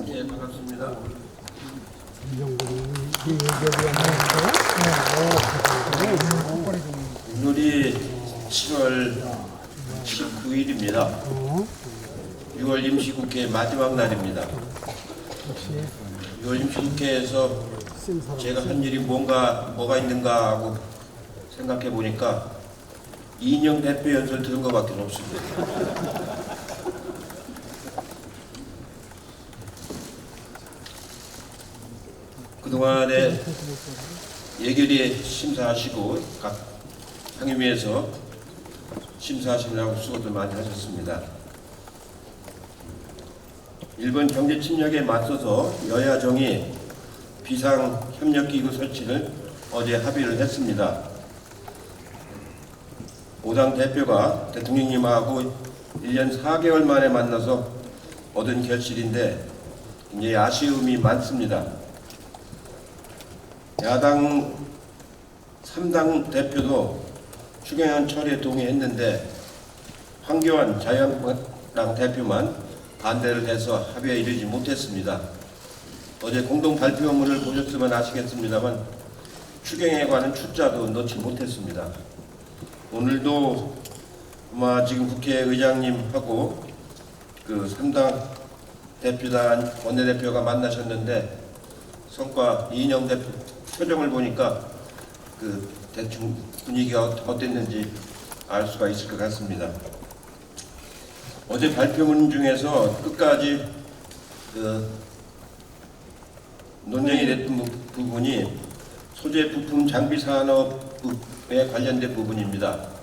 예, 반갑습니다. 오늘이 7월 19일입니다. 6월 임시국회 마지막 날입니다. 6월 임시국회에서 제가 한 일이 뭐가 있는가 하고 생각해 보니까 이인영 대표 연설 들은 것밖에 없습니다. 그동안에 예결위에 심사하시고 각 상임위에서 심사하시느라고 수고들 많이 하셨습니다. 일본 경제 침략에 맞서서 여야정이 비상협력기구 설치를 어제 합의를 했습니다. 5당 대표가 대통령님하고 1년 4개월 만에 만나서 얻은 결실인데 굉장히 아쉬움이 많습니다. 야당 3당 대표도 추경안 처리에 동의했는데 황교안 자유한국당 대표만 반대를 해서 합의에 이르지 못했습니다. 어제 공동 발표문을 보셨으면 아시겠습니다만 추경에 관한 출자도 넣지 못했습니다. 오늘도 아마 지금 국회의장님하고 그 3당 대표단 원내대표가 만나셨는데 성과 이인영 대표 표정을 보니까 그 대충 분위기가 어땠는지 알 수가 있을 것 같습니다. 어제 발표문 중에서 끝까지 그 논쟁이 됐던 부분이 소재 부품 장비 산업에 관련된 부분입니다.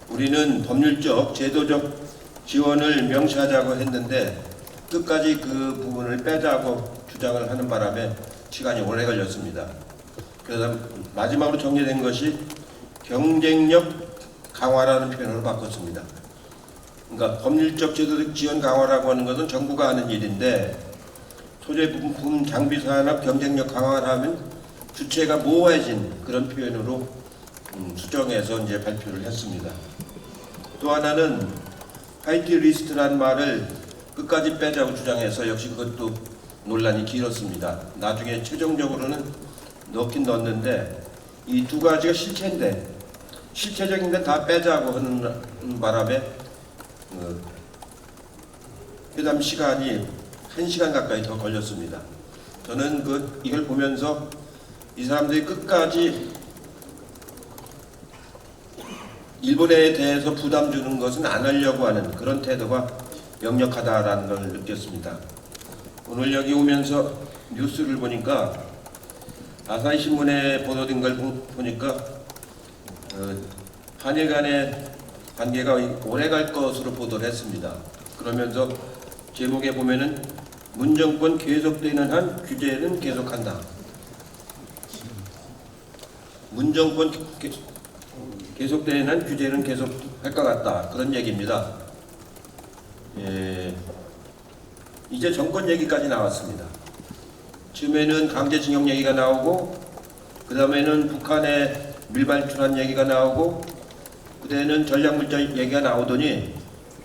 우리는 법률적 제도적 지원을 명시하자고 했는데 끝까지 그 부분을 빼자고 주장을 하는 바람에 시간이 오래 걸렸습니다. 그래서 마지막으로 정리된 것이 경쟁력 강화라는 표현으로 바꿨습니다. 그러니까 법률적 제도적 지원 강화라고 하는 것은 정부가 하는 일인데 소재 부품 장비 산업 경쟁력 강화를 하면 주체가 모호해진 그런 표현으로 수정해서 이제 발표를 했습니다. 또 하나는 화이트 리스트라는 말을 끝까지 빼자고 주장해서 역시 그것도 논란이 길었습니다. 나중에 최종적으로는 넣긴 넣었는데 이 두 가지가 실체인데 실체적인데 다 빼자고 하는 바람에 회담 시간이 1시간 가까이 더 걸렸습니다. 저는 이걸 보면서 이 사람들이 끝까지 일본에 대해서 부담 주는 것은 안 하려고 하는 그런 태도가 역력하다라는 걸 느꼈습니다. 오늘 여기 오면서 뉴스를 보니까 아사히 신문에 보도된 걸 보니까 한일 간의 관계가 오래 갈 것으로 보도를 했습니다. 그러면서 제목에 보면은 문정권 계속되는 한 규제는 계속한다. 문정권 계속되는 한 규제는 계속할 것 같다. 그런 얘기입니다. 이제 정권 얘기까지 나왔습니다. 처음에는 강제징용 얘기가 나오고 그 다음에는 북한의 밀반출한 얘기가 나오고 그때는 전략물자 얘기가 나오더니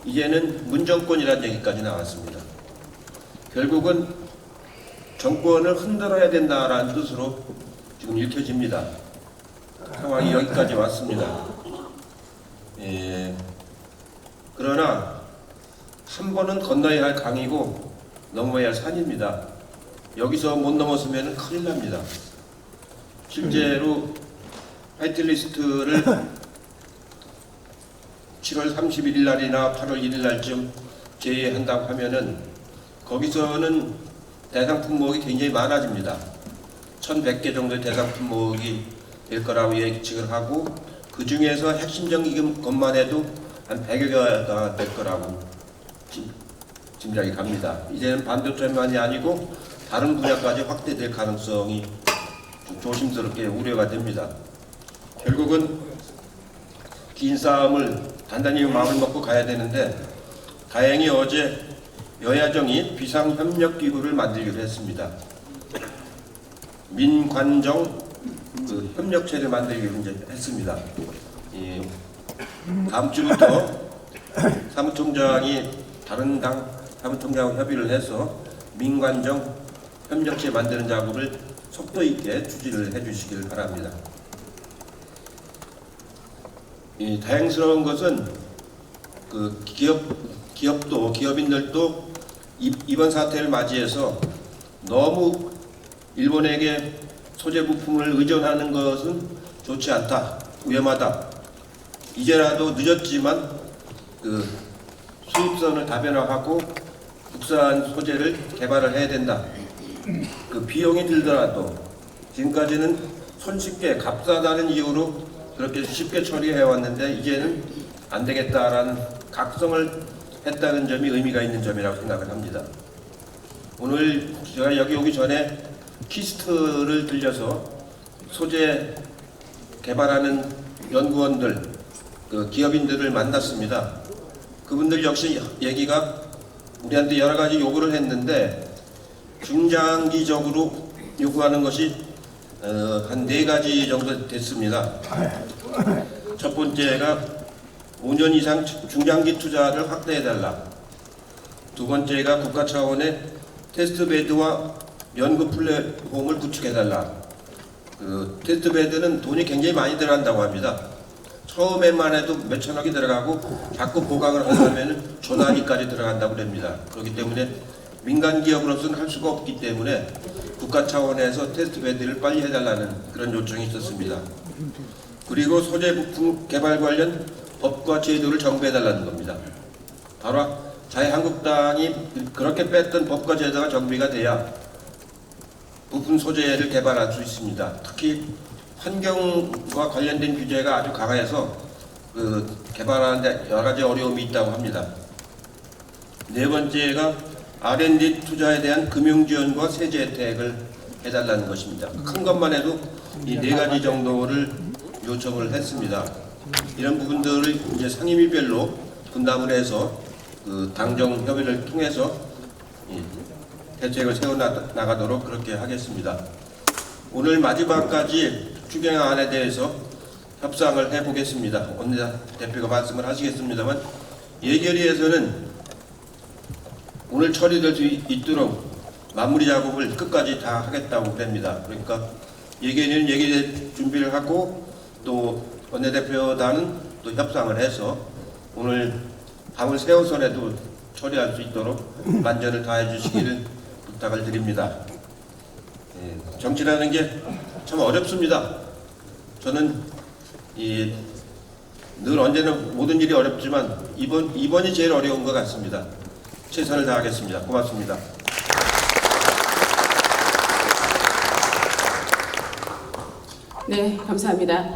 이제는 문정권이라는 얘기까지 나왔습니다. 결국은 정권을 흔들어야 된다라는 뜻으로 지금 읽혀집니다. 상황이 여기까지 왔습니다. 그러나 한 번은 건너야 할 강이고 넘어야 할 산입니다. 여기서 못 넘었으면 큰일 납니다. 실제로 화이트리스트를 7월 31일 날이나 8월 1일 날쯤 제외한다고 하면은 거기서는 대상 품목이 굉장히 많아집니다. 1100개 정도의 대상 품목이 될 거라고 예측을 하고 그 중에서 핵심적인 것만 해도 한 100여 개가 될 거라고 짐작이 갑니다. 이제는 반도체만이 아니고 다른 분야까지 확대될 가능성이 좀 조심스럽게 우려가 됩니다. 결국은 긴 싸움을 단단히 마음을 먹고 가야 되는데 다행히 어제 여야정이 비상협력기구를 만들기로 했습니다. 민관정 협력체를 만들기로 이제 했습니다. 다음 주부터 사무총장이 다른 당 사무총장과 협의를 해서 민관정 협력체 만드는 작업을 속도 있게 추진을 해주시길 바랍니다. 이 다행스러운 것은 그 기업인들도 이번 사태를 맞이해서 너무 일본에게 소재 부품을 의존하는 것은 좋지 않다, 위험하다. 이제라도 늦었지만 그 수입선을 다변화하고 국산 소재를 개발을 해야 된다. 그 비용이 들더라도 지금까지는 손쉽게 값싸다는 이유로 그렇게 쉽게 처리해 왔는데 이제는 안 되겠다라는 각성을 했다는 점이 의미가 있는 점이라고 생각을 합니다. 오늘 제가 여기 오기 전에 키스트를 들려서 소재 개발하는 연구원들, 그 기업인들을 만났습니다. 그분들 역시 얘기가 우리한테 여러 가지 요구를 했는데 중장기적으로 요구하는 것이 한 4가지 정도 됐습니다. 첫 번째가 5년 이상 중장기 투자를 확대해달라. 두 번째가 국가 차원의 테스트베드와 연구 플랫폼을 구축해달라. 그 테스트베드는 돈이 굉장히 많이 들어간다고 합니다. 처음에만 해도 몇천억이 들어가고 자꾸 보강을 하려면 조 단위까지 들어간다고 합니다. 그렇기 때문에 민간 기업으로서는 할 수가 없기 때문에 국가 차원에서 테스트베드를 빨리 해달라는 그런 요청이 있었습니다. 그리고 소재 부품 개발 관련 법과 제도를 정비해달라는 겁니다. 바로 자유한국당이 그렇게 뺐던 법과 제도가 정비가 돼야 부품 소재를 개발할 수 있습니다. 특히 환경과 관련된 규제가 아주 강해서 그 개발하는데 여러 가지 어려움이 있다고 합니다. 네 번째가 R&D 투자에 대한 금융 지원과 세제 혜택을 해달라는 것입니다. 큰 것만 해도 이 4가지 정도를 요청을 했습니다. 이런 부분들을 이제 상임위별로 분담을 해서 그 당정 협의를 통해서 대책을 세워 나가도록 그렇게 하겠습니다. 오늘 마지막까지 추경안에 대해서 협상을 해보겠습니다. 원내대표가 말씀을 하시겠습니다만 예결위에서는 오늘 처리될 수 있도록 마무리 작업을 끝까지 다 하겠다고 합니다. 그러니까 예결위는 예결위 준비를 하고 또 원내대표단은 또 협상을 해서 오늘 밤을 새워서라도 처리할 수 있도록 만전을 다해 주시기를 부탁을 드립니다. 정치라는 게 참 어렵습니다. 저는 늘 언제나 모든 일이 어렵지만 이번이 제일 어려운 것 같습니다. 최선을 다하겠습니다. 고맙습니다. 네, 감사합니다.